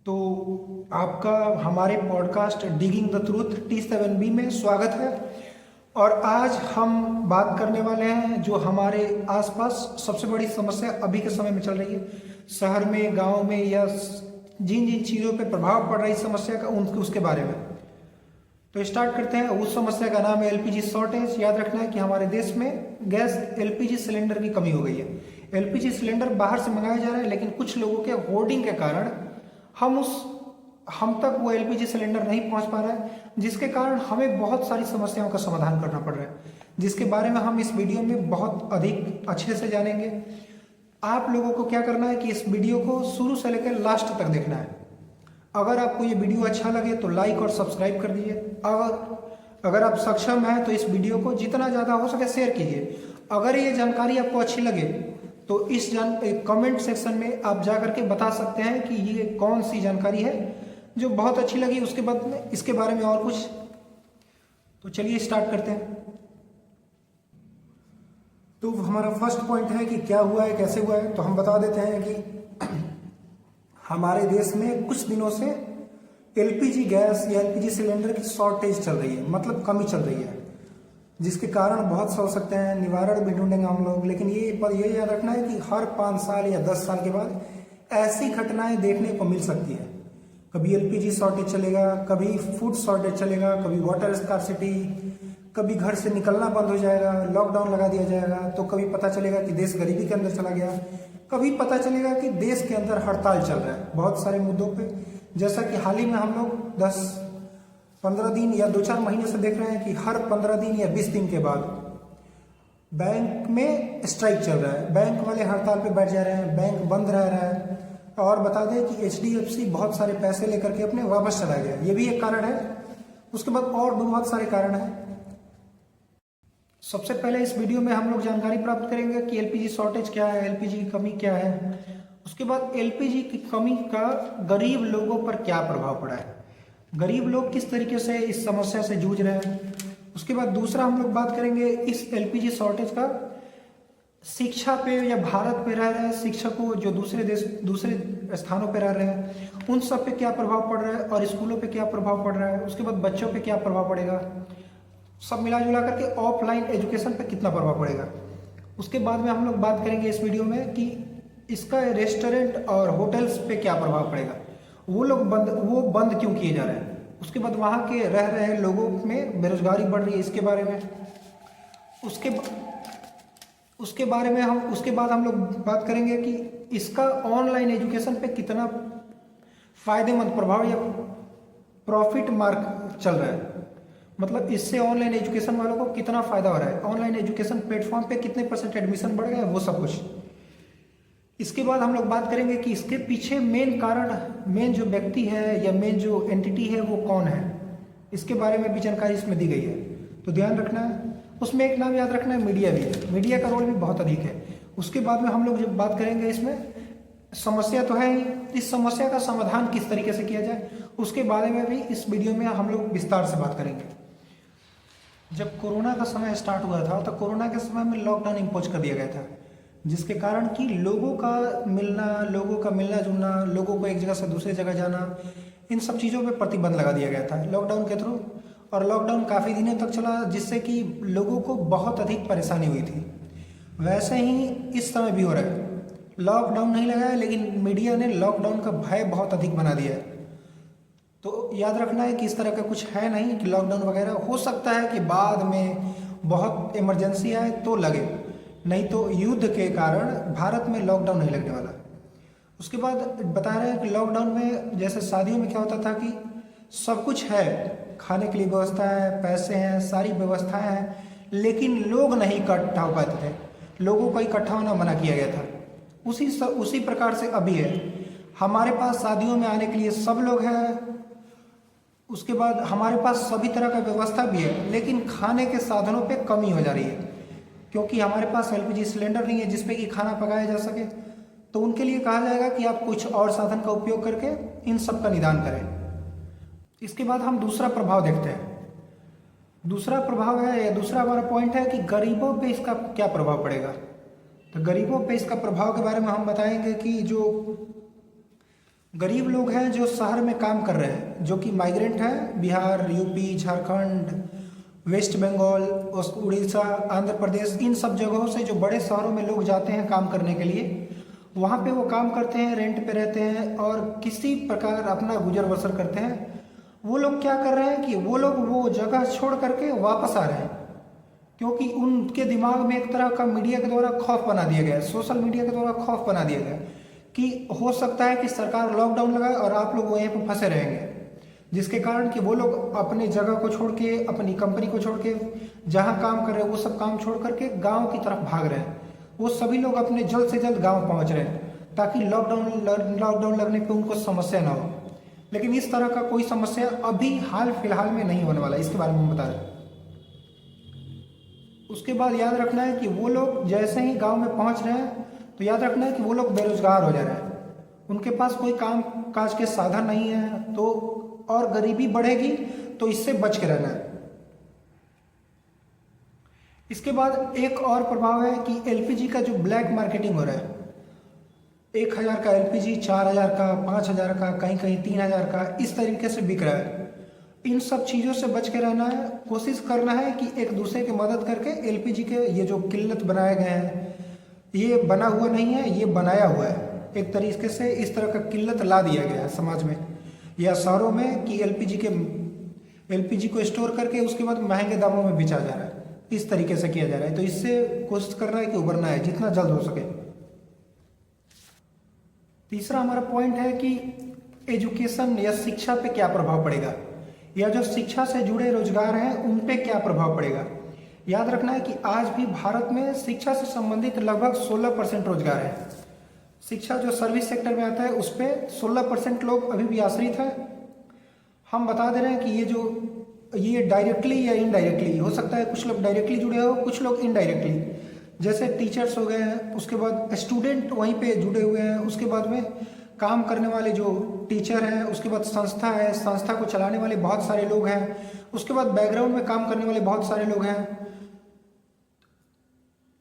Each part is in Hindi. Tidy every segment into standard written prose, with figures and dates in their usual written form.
तो आपका हमारे podcast digging the truth T7B में स्वागत है। और आज हम बात करने वाले हैं जो हमारे आसपास सबसे बड़ी समस्या अभी के समय में चल रही है, शहर में, गांव में, या जिन जिन चीज़ों पे प्रभाव पड़ रहा है इस समस्या का उसके बारे में। तो स्टार्ट करते हैं। उस समस्या का नाम है एलपीजी शॉर्टेज। याद रखना है कि हमारे देश में गैस एलपीजी सिलेंडर की कमी हो गई है। एलपीजी सिलेंडर बाहर से मंगाया जा रहा है, लेकिन कुछ लोगों के होर्डिंग के कारण हम तक वो एलपीजी सिलेंडर नहीं पहुंच पा रहा है, जिसके कारण हमें बहुत सारी समस्याओं का समाधान करना पड़ रहा है, जिसके बारे में हम इस वीडियो में बहुत अधिक अच्छे से जानेंगे। आप लोगों को क्या करना है कि इस वीडियो को शुरू से लेकर लास्ट तक देखना है। अगर आपको ये वीडियो अच्छा लगे तो लाइक और सब्सक्राइब कर दीजिए। अगर आप सक्षम हैं तो इस वीडियो को जितना ज़्यादा हो सके शेयर कीजिए। अगर ये जानकारी आपको अच्छी लगे तो इस कमेंट सेक्शन में आप जा करके बता सकते हैं कि ये कौन सी जानकारी है जो बहुत अच्छी लगी। उसके बाद में इसके बारे में और कुछ, तो चलिए स्टार्ट करते हैं। तो हमारा फर्स्ट पॉइंट है कि क्या हुआ है, कैसे हुआ है। तो हम बता देते हैं कि हमारे देश में कुछ दिनों से एलपीजी गैस या एलपीजी सिलेंडर की शॉर्टेज चल रही है, मतलब कमी चल रही है, जिसके कारण बहुत से हो सकते हैं, निवारण भी ढूंढेंगे हम लोग। लेकिन ये याद रखना है कि हर 5 साल या 10 साल के बाद ऐसी घटनाएं देखने को मिल सकती है। कभी एलपीजी शॉर्टेज चलेगा, कभी फूड शॉर्टेज चलेगा, कभी वाटर स्कार्सिटी, कभी घर से निकलना बंद हो जाएगा, लॉकडाउन लगा दिया जाएगा, तो कभी पता चलेगा कि देश गरीबी के अंदर चला गया, कभी पता चलेगा कि देश के अंदर हड़ताल चल रहा है बहुत सारे मुद्दों पे। जैसा कि हाल ही में हम लोग 10-15 दिन या 2-4 महीने से देख रहे हैं कि हर 15 दिन या 20 दिन के बाद बैंक में स्ट्राइक चल रहा है, बैंक वाले हड़ताल पे बैठ जा रहे हैं, बैंक बंद रह रहा है। और बता दें कि HDFC बहुत सारे पैसे लेकर के अपने वापस चला गया, ये भी एक कारण है। उसके बाद और बहुत सारे कारण हैं। सबसे पहले इस वीडियो में हम लोग जानकारी प्राप्त करेंगे कि एलपीजी शॉर्टेज क्या है, एलपीजी की कमी क्या है। उसके बाद एलपीजी की कमी का गरीब लोगों पर क्या प्रभाव पड़ा है, गरीब लोग किस तरीके से इस समस्या से जूझ रहे हैं। उसके बाद दूसरा हम लोग बात करेंगे इस एलपीजी शॉर्टेज का शिक्षा पे या भारत पे रह रहे शिक्षकों जो दूसरे स्थानों पे रह रहे हैं उन सब पे क्या प्रभाव पड़ रहा है, और स्कूलों पे क्या प्रभाव पड़ रहा है। उसके बाद बच्चों पे क्या प्रभाव पड़ेगा, सब मिला जुला करके ऑफलाइन एजुकेशन पे कितना प्रभाव पड़ेगा। उसके बाद में हम लोग बात करेंगे इस वीडियो में कि इसका रेस्टोरेंट और होटल्स पे क्या प्रभाव पड़ेगा, वो बंद क्यों किए जा रहे हैं। उसके बाद वहाँ के रह रहे लोगों में बेरोजगारी बढ़ रही है, इसके बारे में। उसके बाद हम लोग बात करेंगे कि इसका ऑनलाइन एजुकेशन पे कितना फायदेमंद प्रभाव या प्रॉफिट मार्क चल रहा है, मतलब इससे ऑनलाइन एजुकेशन वालों को कितना फायदा हो रहा है, ऑनलाइन एजुकेशन प्लेटफॉर्म पे कितने % एडमिशन बढ़ गए, वो सब कुछ। इसके बाद हम लोग बात करेंगे कि इसके पीछे मेन जो व्यक्ति है या मेन जो एंटिटी है वो कौन है, इसके बारे में भी जानकारी इसमें दी गई है। तो ध्यान रखना है। उसमें एक नाम याद रखना है, मीडिया भी। मीडिया का रोल भी बहुत अधिक है। उसके बाद में हम लोग जब बात करेंगे, इसमें समस्या तो है ही, इस समस्या का समाधान किस तरीके से किया जाए उसके बारे में भी इस वीडियो में हम लोग विस्तार से बात करेंगे। जब कोरोना का समय स्टार्ट हुआ था तो कोरोना के समय में लॉकडाउन इम्पोज कर दिया गया था, जिसके कारण कि लोगों का मिलना जुलना, लोगों को एक जगह से दूसरे जगह जाना, इन सब चीज़ों पे प्रतिबंध लगा दिया गया था लॉकडाउन के थ्रू। और लॉकडाउन काफ़ी दिनों तक चला, जिससे कि लोगों को बहुत अधिक परेशानी हुई थी। वैसे ही इस समय भी हो रहा है। लॉकडाउन नहीं लगा है, लेकिन मीडिया ने लॉकडाउन का भय बहुत अधिक बना दिया है। तो याद रखना है कि इस तरह का कुछ है नहीं कि लॉकडाउन वगैरह। हो सकता है कि बाद में बहुत इमरजेंसी आए तो लगे, नहीं तो युद्ध के कारण भारत में लॉकडाउन नहीं लगने वाला। उसके बाद बता रहे हैं कि लॉकडाउन में जैसे शादियों में क्या होता था कि सब कुछ है, खाने के लिए व्यवस्था है, पैसे हैं, सारी व्यवस्थाएं हैं, लेकिन लोग नहीं इकट्ठा हो पाते थे, लोगों को इकट्ठा होना मना किया गया था। उसी प्रकार से अभी है, हमारे पास शादियों में आने के लिए सब लोग हैं। उसके बाद हमारे पास सभी तरह का व्यवस्था भी है, लेकिन खाने के साधनों पे कमी हो जा रही है, क्योंकि हमारे पास एलपीजी सिलेंडर नहीं है जिसपे कि खाना पकाया जा सके। तो उनके लिए कहा जाएगा कि आप कुछ और साधन का उपयोग करके इन सब का निदान करें। इसके बाद हम दूसरा प्रभाव देखते हैं। दूसरा प्रभाव है या दूसरा हमारा पॉइंट है कि गरीबों पे इसका क्या प्रभाव पड़ेगा। तो गरीबों पे इसका प्रभाव के बारे में हम बताएंगे कि जो गरीब लोग हैं जो शहर में काम कर रहे हैं, जो कि माइग्रेंट हैं, बिहार, यूपी, झारखंड, वेस्ट बंगाल, उड़ीसा, आंध्र प्रदेश, इन सब जगहों से जो बड़े शहरों में लोग जाते हैं काम करने के लिए, वहाँ पे वो काम करते हैं, रेंट पे रहते हैं और किसी प्रकार अपना गुजर बसर करते हैं। वो लोग क्या कर रहे हैं कि वो लोग वो जगह छोड़ करके वापस आ रहे हैं, क्योंकि उनके दिमाग में एक तरह का मीडिया के द्वारा खौफ बना दिया गया है, सोशल मीडिया के द्वारा खौफ बना दिया गया है कि हो सकता है कि सरकार लॉकडाउन लगाए और आप लोग वहीं पर फंसे रहेंगे, जिसके कारण कि वो लोग अपनी जगह को छोड़ के, अपनी कंपनी को छोड़ के, जहाँ काम कर रहे हैं वो सब काम छोड़ करके गाँव की तरफ भाग रहे हैं। वो सभी लोग अपने जल्द से जल्द गाँव पहुँच रहे हैं ताकि लॉकडाउन लगने पर उनको समस्या ना हो। लेकिन इस तरह का कोई समस्या अभी हाल फिलहाल में नहीं होने वाला, इसके बारे में हम बता रहे हैं। उसके बाद याद रखना है कि वो लोग जैसे ही गांव में पहुंच रहे हैं तो याद रखना है कि वो लोग बेरोजगार हो जा रहे हैं, उनके पास कोई काम काज के साधन नहीं है, तो और गरीबी बढ़ेगी, तो इससे बच के रहना है। इसके बाद एक और प्रभाव है कि एलपीजी का जो ब्लैक मार्केटिंग हो रहा है, 1000 का एलपीजी 4000 का, 5000 का, कहीं कहीं 3000 का, इस तरीके से बिक रहा है। इन सब चीज़ों से बच के रहना है, कोशिश करना है कि एक दूसरे की मदद करके एलपीजी के ये जो किल्लत बनाए गए हैं, ये बना हुआ नहीं है, ये बनाया हुआ है। एक तरीके से इस तरह का किल्लत ला दिया गया है समाज में या शहरों में कि एलपीजी को स्टोर करके उसके बाद महंगे दामों में बेचा जा रहा है, इस तरीके से किया जा रहा है। तो इससे कोशिश करना है कि उभरना है जितना जल्द हो सके। तीसरा हमारा पॉइंट है कि एजुकेशन या शिक्षा पे क्या प्रभाव पड़ेगा, या जो शिक्षा से जुड़े रोजगार हैं उन पे क्या प्रभाव पड़ेगा। याद रखना है कि आज भी भारत में शिक्षा से संबंधित लगभग 16% रोजगार है। शिक्षा जो सर्विस सेक्टर में आता है उस पर 16% लोग अभी भी आश्रित हैं। हम बता दे रहे हैं कि ये डायरेक्टली या इनडायरेक्टली हो सकता है, कुछ लोग डायरेक्टली जुड़े हो, कुछ लोग इनडायरेक्टली, जैसे टीचर्स हो गए हैं, उसके बाद स्टूडेंट वहीं पे जुड़े हुए हैं, उसके बाद में काम करने वाले जो टीचर हैं, उसके बाद संस्था है, संस्था को चलाने वाले बहुत सारे लोग हैं, उसके बाद बैकग्राउंड में काम करने वाले बहुत सारे लोग हैं।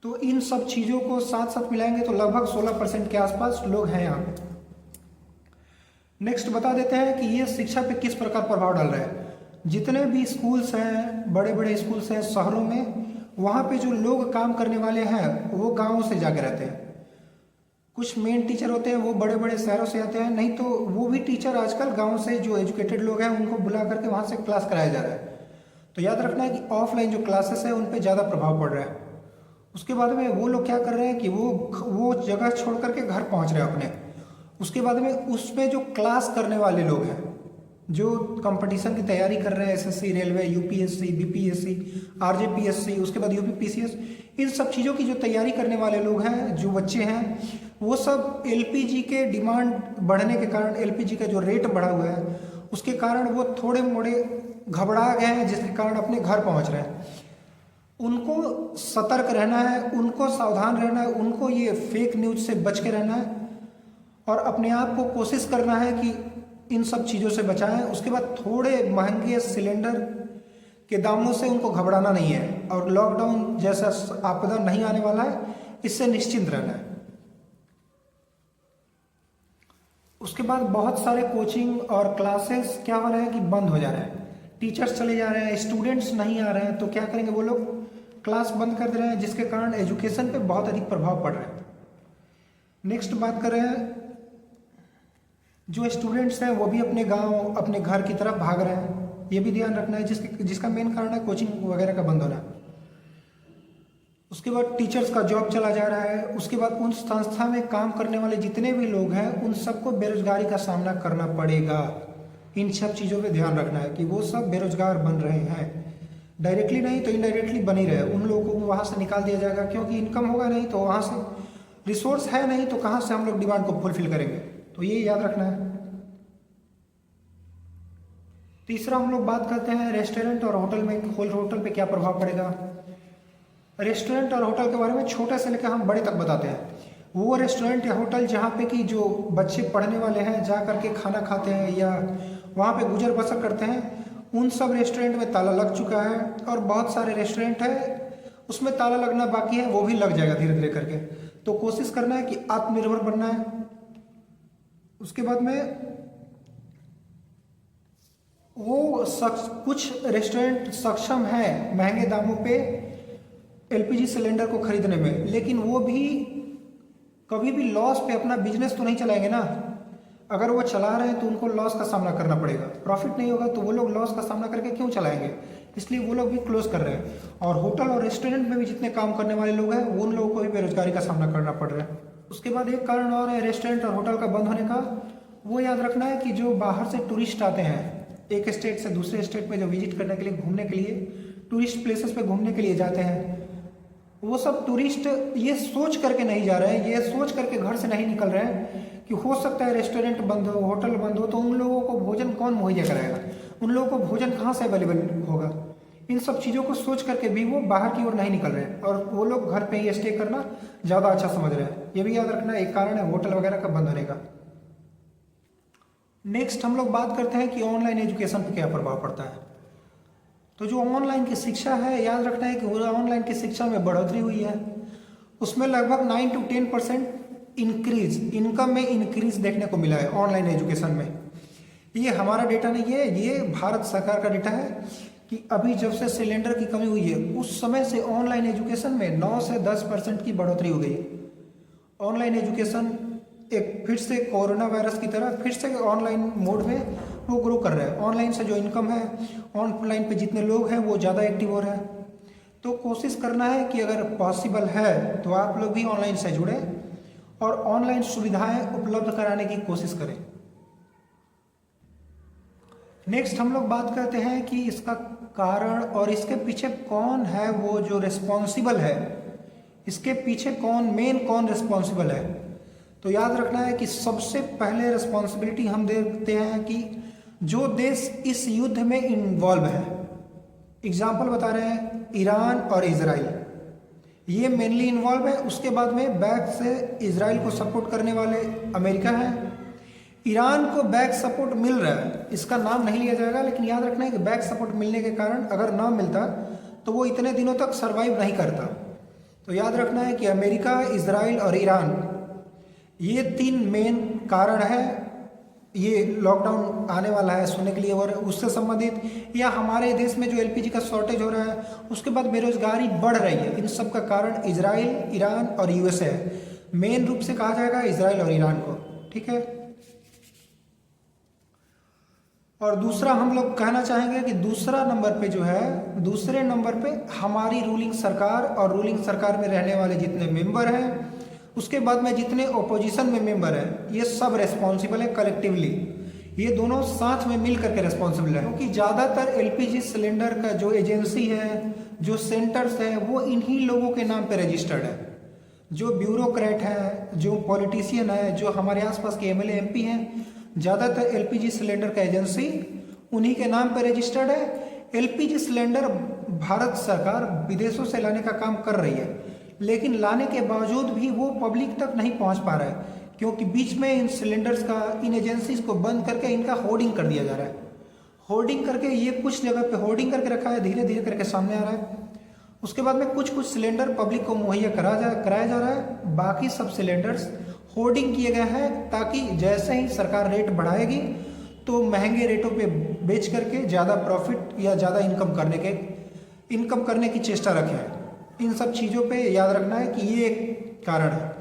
तो इन सब चीज़ों को साथ साथ मिलाएंगे तो लगभग 16% के आसपास लोग हैं यहाँ पे। नेक्स्ट बता देते हैं कि ये शिक्षा पे किस प्रकार प्रभाव डाल रहा है। जितने भी स्कूल्स हैं, बड़े बड़े स्कूल्स हैं शहरों में, वहाँ पे जो लोग काम करने वाले हैं वो गाँव से जाके रहते हैं। कुछ मेन टीचर होते हैं वो बड़े बड़े शहरों से आते हैं, नहीं तो वो भी टीचर आजकल गांव से जो एजुकेटेड लोग हैं उनको बुला करके वहाँ से क्लास कराया जा रहा है। तो याद रखना है कि ऑफलाइन जो क्लासेस है उन पे ज़्यादा प्रभाव पड़ रहा है। उसके बाद में वो लोग क्या कर रहे हैं कि वो जगह छोड़ करके घर पहुँच रहे हैं अपने। उसके बाद में उसमें जो क्लास करने वाले लोग हैं, जो कंपटीशन की तैयारी कर रहे हैं, एसएससी, रेलवे, यूपीएससी, बीपीएससी, आरजेपीएससी, उसके बाद यूपीपीसीएस, इन सब चीज़ों की जो तैयारी करने वाले लोग हैं, जो बच्चे हैं, वो सब एलपीजी के डिमांड बढ़ने के कारण, एलपीजी का जो रेट बढ़ा हुआ है उसके कारण वो थोड़े मोड़े घबरा गए हैं, जिसके कारण अपने घर पहुंच रहे हैं। उनको सतर्क रहना है, उनको सावधान रहना है, उनको ये फेक न्यूज से बच के रहना है और अपने आप को कोशिश करना है कि इन सब चीज़ों से बचाएं। उसके बाद थोड़े महंगे सिलेंडर के दामों से उनको घबराना नहीं है और लॉकडाउन जैसा आपदा नहीं आने वाला है, इससे निश्चिंत रहना है। उसके बाद बहुत सारे कोचिंग और क्लासेस क्या हो रहे हैं कि बंद हो जा रहे हैं, टीचर्स चले जा रहे हैं, स्टूडेंट्स नहीं आ रहे हैं, तो क्या करेंगे वो लोग, क्लास बंद कर दे रहे हैं, जिसके कारण एजुकेशन पे बहुत अधिक प्रभाव पड़ रहा है। नेक्स्ट बात कर रहे हैं, जो स्टूडेंट्स हैं वो भी अपने गांव, अपने घर की तरफ भाग रहे हैं, ये भी ध्यान रखना है, जिसका मेन कारण है कोचिंग वगैरह का बंद होना। उसके बाद टीचर्स का जॉब चला जा रहा है। उसके बाद उन संस्था में काम करने वाले जितने भी लोग हैं उन सबको बेरोजगारी का सामना करना पड़ेगा। इन सब चीज़ों पे ध्यान रखना है कि वो सब बेरोजगार बन रहे हैं, डायरेक्टली नहीं तो इनडायरेक्टली बन ही रहे। उन लोगों को वहाँ से निकाल दिया जाएगा, क्योंकि इनकम होगा नहीं तो वहाँ से रिसोर्स है नहीं तो कहाँ से हम लोग डिमांड को फुलफिल करेंगे, तो ये याद रखना है। तीसरा हम लोग बात करते हैं रेस्टोरेंट और होटल में, होटल पे क्या प्रभाव पड़ेगा। रेस्टोरेंट और होटल के बारे में छोटे से लेकर हम बड़े तक बताते हैं। वो रेस्टोरेंट या होटल जहाँ पे कि जो बच्चे पढ़ने वाले हैं जा करके खाना खाते हैं या वहाँ पे गुजर बसर करते हैं, उन सब रेस्टोरेंट में ताला लग चुका है और बहुत सारे रेस्टोरेंट है उसमें ताला लगना बाकी है, वो भी लग जाएगा धीरे धीरे करके। तो कोशिश करना है कि आत्मनिर्भर बनना है। उसके बाद में वो कुछ रेस्टोरेंट सक्षम हैं महंगे दामों पे एलपीजी सिलेंडर को खरीदने में, लेकिन वो भी कभी भी लॉस पे अपना बिजनेस तो नहीं चलाएंगे ना। अगर वो चला रहे हैं तो उनको लॉस का सामना करना पड़ेगा, प्रॉफिट नहीं होगा तो वो लोग लॉस का सामना करके क्यों चलाएंगे, इसलिए वो लोग भी क्लोज कर रहे हैं। और होटल और रेस्टोरेंट में भी जितने काम करने वाले लोग हैं उन लोगों को भी बेरोजगारी का सामना करना पड़ रहा है। उसके बाद एक कारण और है रेस्टोरेंट और होटल का बंद होने का, वो याद रखना है कि जो बाहर से टूरिस्ट आते हैं एक स्टेट से दूसरे स्टेट में जो विजिट करने के लिए, घूमने के लिए, टूरिस्ट प्लेसेस पे घूमने के लिए जाते हैं, वो सब टूरिस्ट ये सोच करके नहीं जा रहे हैं, ये सोच करके घर से नहीं निकल रहे हैं कि हो सकता है रेस्टोरेंट बंद हो, होटल बंद हो, तो उन लोगों को भोजन कौन मुहैया कराएगा, उन लोगों को भोजन कहाँ से अवेलेबल होगा। इन सब चीज़ों को सोच करके भी वो बाहर की ओर नहीं निकल रहे हैं और वो लोग घर पे ही स्टे करना ज़्यादा अच्छा समझ रहे हैं। ये भी याद रखना एक कारण है होटल वगैरह का बंद होने का। नेक्स्ट हम लोग बात करते हैं कि ऑनलाइन एजुकेशन पर क्या प्रभाव पड़ता है। तो जो ऑनलाइन की शिक्षा है, याद रखना है कि ऑनलाइन की शिक्षा में बढ़ोतरी हुई है, उसमें लगभग 9 to 10% इंक्रीज, इनकम में इंक्रीज देखने को मिला है ऑनलाइन एजुकेशन में। ये हमारा डेटा नहीं है, ये भारत सरकार का डेटा है कि अभी जब से सिलेंडर की कमी हुई है उस समय से ऑनलाइन एजुकेशन में 9 से 10% की बढ़ोतरी हो गई। ऑनलाइन एजुकेशन एक फिर से कोरोना वायरस की तरह फिर से ऑनलाइन मोड में वो ग्रो कर रहा है। ऑनलाइन से जो इनकम है, ऑनलाइन पे जितने लोग हैं वो ज़्यादा एक्टिव हो रहे हैं। तो कोशिश करना है कि अगर पॉसिबल है तो आप लोग भी ऑनलाइन से जुड़ें और ऑनलाइन सुविधाएं उपलब्ध कराने की कोशिश करें। नेक्स्ट हम लोग बात करते हैं कि इसका कारण और इसके पीछे कौन है वो जो रिस्पॉन्सिबल है, इसके पीछे कौन रिस्पॉन्सिबल है। तो याद रखना है कि सबसे पहले रिस्पॉन्सिबिलिटी हम देखते हैं कि जो देश इस युद्ध में इन्वॉल्व है, एग्जाम्पल बता रहे हैं ईरान और इजराइल, ये मेनली इन्वॉल्व है। उसके बाद में बैक से इजराइल को सपोर्ट करने वाले अमेरिका है। ईरान को बैक सपोर्ट मिल रहा है, इसका नाम नहीं लिया जाएगा, लेकिन याद रखना है कि बैक सपोर्ट मिलने के कारण अगर ना मिलता तो वो इतने दिनों तक सर्वाइव नहीं करता। तो याद रखना है कि अमेरिका, इजराइल और ईरान, ये 3 मेन कारण है ये लॉकडाउन आने वाला है सुनने के लिए और उससे संबंधित, या हमारे देश में जो एलपीजी का शॉर्टेज हो रहा है, उसके बाद बेरोजगारी बढ़ रही है, इन सब का कारण इजराइल, ईरान और यूएसए है। मेन रूप से कहा जाएगा इजराइल और ईरान को, ठीक है। और दूसरा हम लोग कहना चाहेंगे कि दूसरा नंबर पे जो है, दूसरे नंबर पे हमारी रूलिंग सरकार और रूलिंग सरकार में रहने वाले जितने मेंबर हैं, उसके बाद में जितने ओपोजिशन में मेंबर हैं, ये सब रेस्पॉन्सिबल है कलेक्टिवली। ये दोनों साथ में मिल करके रेस्पॉन्सिबल है, क्योंकि ज़्यादातर एलपीजी सिलेंडर का जो एजेंसी है, जो सेंटर्स है, वो इन्हीं लोगों के नाम पे रजिस्टर्ड है। जो ब्यूरोक्रेट है, जो पॉलिटिशियन है, जो हमारे आसपास के एमएलए एमपी हैं, ज़्यादातर एलपीजी सिलेंडर का एजेंसी उन्हीं के नाम पर रजिस्टर्ड है। एलपीजी सिलेंडर भारत सरकार विदेशों से लाने का काम कर रही है, लेकिन लाने के बावजूद भी वो पब्लिक तक नहीं पहुंच पा रहा है, क्योंकि बीच में इन सिलेंडर्स का, इन एजेंसीज को बंद करके इनका होर्डिंग कर दिया जा रहा है। होर्डिंग करके ये कुछ जगह पे होर्डिंग करके रखा है, धीरे धीरे करके सामने आ रहा है। उसके बाद में कुछ सिलेंडर पब्लिक को मुहैया कराया जा रहा है, बाकी सब सिलेंडर्स होर्डिंग किए गए हैं ताकि जैसे ही सरकार रेट बढ़ाएगी तो महंगे रेटों पे बेच करके ज़्यादा प्रॉफिट या ज़्यादा इनकम करने की चेष्टा रखें। इन सब चीज़ों पे याद रखना है कि ये एक कारण है,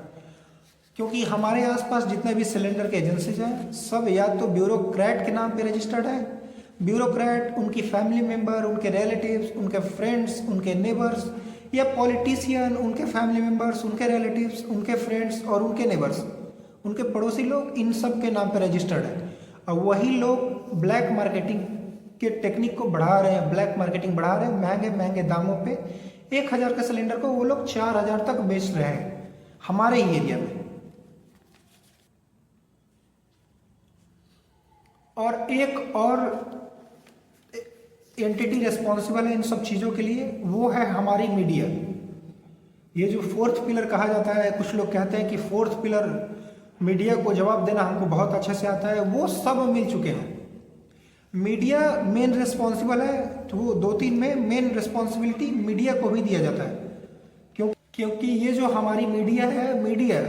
क्योंकि हमारे आसपास जितने भी सिलेंडर के एजेंसीज हैं सब या तो ब्यूरोक्रेट के नाम पे रजिस्टर्ड है। ब्यूरोक्रेट, उनकी फैमिली मेम्बर, उनके रिलेटिव्स, उनके फ्रेंड्स, उनके नेबर्स, या पॉलिटिशियन, उनके फैमिली मेम्बर्स, उनके रिलेटिव्स, उनके फ्रेंड्स और उनके नेबर्स, उनके पड़ोसी लोग, इन सब के नाम पे रजिस्टर्ड है। और वही लोग ब्लैक मार्केटिंग के टेक्निक को बढ़ा रहे हैं, ब्लैक मार्केटिंग बढ़ा रहे हैं, महंगे महंगे दामों पे 1000 के सिलेंडर को वो लोग 4000 तक बेच रहे हैं हमारे ही एरिया में। और एक और एंटिटी रिस्पॉन्सिबल है इन सब चीज़ों के लिए, वो है हमारी मीडिया। ये जो 4th पिलर कहा जाता है, कुछ लोग कहते हैं कि 4th पिलर मीडिया को जवाब देना हमको बहुत अच्छे से आता है, वो सब मिल चुके हैं। मीडिया मेन रिस्पॉन्सिबल है, तो वो 2-3 में मेन रिस्पॉन्सिबिलिटी मीडिया को भी दिया जाता है, क्योंकि ये जो हमारी मीडिया है, मीडिया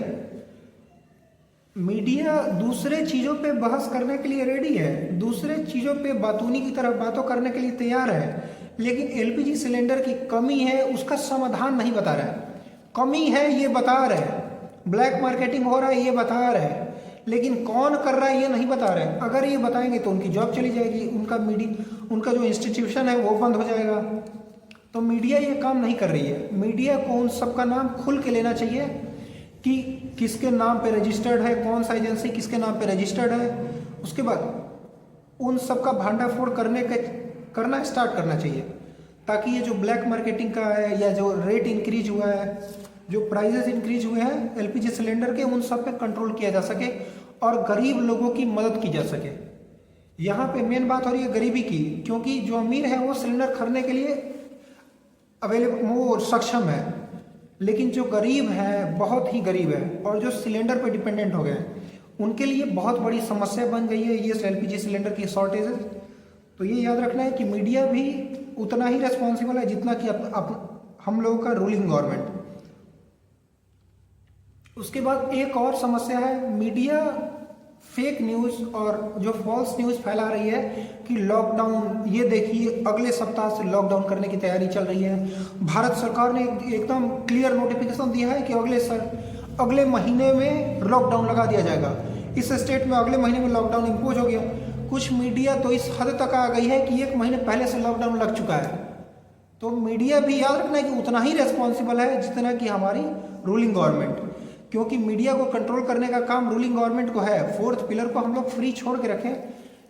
मीडिया दूसरे चीज़ों पे बहस करने के लिए रेडी है, दूसरे चीज़ों पे बातूनी की तरह बातों करने के लिए तैयार है, लेकिन एलपीजी सिलेंडर की कमी है उसका समाधान नहीं बता रहा है। कमी है ये बता रहे हैं, ब्लैक मार्केटिंग हो रहा है ये बता रहे हैं, लेकिन कौन कर रहा है ये नहीं बता रहे हैं। अगर ये बताएंगे तो उनकी जॉब चली जाएगी, उनका जो इंस्टीट्यूशन है वो बंद हो जाएगा। तो मीडिया ये काम नहीं कर रही है। मीडिया को उन सबका नाम खुल के लेना चाहिए कि किसके नाम पे रजिस्टर्ड है, कौन सा एजेंसी किसके नाम पे रजिस्टर्ड है। उसके बाद उन सबका भांडाफोड़ करना स्टार्ट करना चाहिए, ताकि ये जो ब्लैक मार्केटिंग का है या जो रेट इंक्रीज हुआ है, जो प्राइजेस इंक्रीज हुए हैं एलपीजी सिलेंडर के, उन सब पे कंट्रोल किया जा सके और गरीब लोगों की मदद की जा सके। यहाँ पे मेन बात हो रही है गरीबी की, क्योंकि जो अमीर है वो सिलेंडर खरीदने के लिए वो सक्षम है, लेकिन जो गरीब है, बहुत ही गरीब है और जो सिलेंडर पे डिपेंडेंट हो गए हैं, उनके लिए बहुत बड़ी समस्या बन गई है ये एलपीजी सिलेंडर की शॉर्टेज। तो ये याद रखना है कि मीडिया भी उतना ही रेस्पॉन्सिबल है जितना कि हम लोगों का रूलिंग गवर्नमेंट। उसके बाद एक और समस्या है, मीडिया फेक न्यूज़ और जो फॉल्स न्यूज़ फैला रही है कि लॉकडाउन, ये देखिए अगले सप्ताह से लॉकडाउन करने की तैयारी चल रही है। भारत सरकार ने एकदम क्लियर नोटिफिकेशन दिया है कि अगले महीने में लॉकडाउन लगा दिया जाएगा। इस स्टेट में अगले महीने में लॉकडाउन इम्पोज हो गया। कुछ मीडिया तो इस हद तक आ गई है कि 1 महीने पहले से लॉकडाउन लग चुका है। तो मीडिया भी याद रखना है कि उतना ही रेस्पॉन्सिबल है जितना कि हमारी रूलिंग गवर्नमेंट, क्योंकि मीडिया को कंट्रोल करने का काम रूलिंग गवर्नमेंट को है। 4th पिलर को हम लोग फ्री छोड़ के रखें,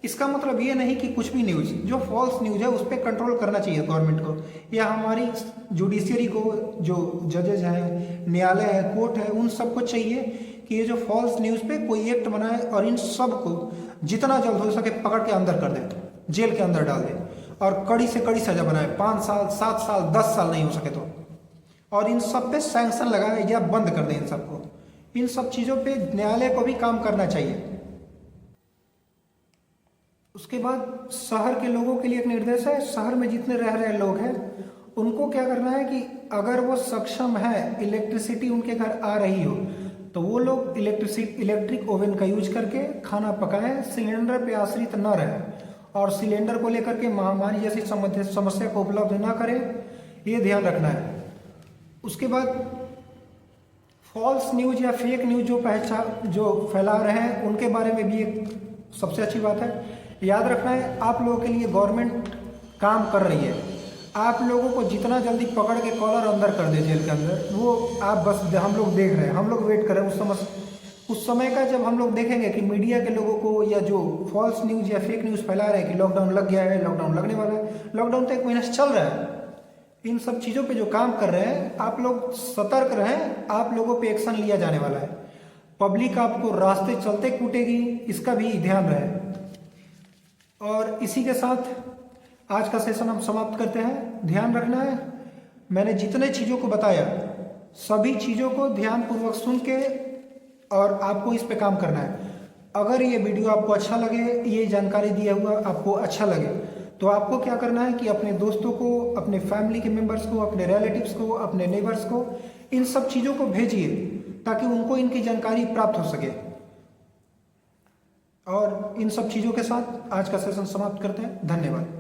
इसका मतलब ये नहीं कि कुछ भी न्यूज़ जो फॉल्स न्यूज़ है उस पर कंट्रोल करना चाहिए गवर्नमेंट को, या हमारी जुडिशियरी को, जो जजेज हैं, न्यायालय है, कोर्ट है, उन सबको चाहिए कि ये जो फॉल्स न्यूज़ पे कोई एक्ट बनाए और इन सब को जितना जल्द हो सके पकड़ के अंदर कर दे, जेल के अंदर डाल दे और कड़ी से कड़ी सजा बनाए, 5 साल 7 साल 10 साल नहीं हो सके तो, और इन सब पे सैंक्शन लगाए या बंद कर दें इन सबको। इन सब चीज़ों पे न्यायालय को भी काम करना चाहिए। उसके बाद शहर के लोगों के लिए एक निर्देश है, शहर में जितने रह रहे लोग हैं उनको क्या करना है कि अगर वो सक्षम है, इलेक्ट्रिसिटी उनके घर आ रही हो, तो वो लोग इलेक्ट्रिक ओवन का यूज करके खाना पकाएं, सिलेंडर पे आश्रित न रहें और सिलेंडर को लेकर के महामारी जैसी समस्या को उपलब्ध ना करें, ये ध्यान रखना है। उसके बाद फॉल्स न्यूज़ या फेक न्यूज़ जो फैला रहे हैं उनके बारे में भी एक सबसे अच्छी बात है, याद रखना है आप लोगों के लिए गवर्नमेंट काम कर रही है। आप लोगों को जितना जल्दी पकड़ के कॉलर अंदर कर दे जेल के अंदर, वो आप बस हम लोग देख रहे हैं, हम लोग वेट कर रहे हैं उस समय का, जब हम लोग देखेंगे कि मीडिया के लोगों को या जो फॉल्स न्यूज़ या फेक न्यूज़ फैला रहे हैं कि लॉकडाउन लग गया है, लॉकडाउन लगने वाला है, लॉकडाउन तो 1 महीना से चल रहा है। इन सब चीज़ों पे जो काम कर रहे हैं आप लोग सतर्क रहें, आप लोगों पे एक्शन लिया जाने वाला है। पब्लिक आपको रास्ते चलते कूटेगी, इसका भी ध्यान रहे। और इसी के साथ आज का सेशन हम समाप्त करते हैं। ध्यान रखना है, मैंने जितने चीज़ों को बताया सभी चीज़ों को ध्यानपूर्वक सुन के और आपको इस पे काम करना है। अगर ये वीडियो आपको अच्छा लगे, ये जानकारी दिया हुआ आपको अच्छा लगे, तो आपको क्या करना है कि अपने दोस्तों को, अपने फैमिली के मेंबर्स को, अपने रिलेटिव्स को, अपने नेबर्स को इन सब चीज़ों को भेजिए ताकि उनको इनकी जानकारी प्राप्त हो सके। और इन सब चीज़ों के साथ आज का सेशन समाप्त करते हैं। धन्यवाद।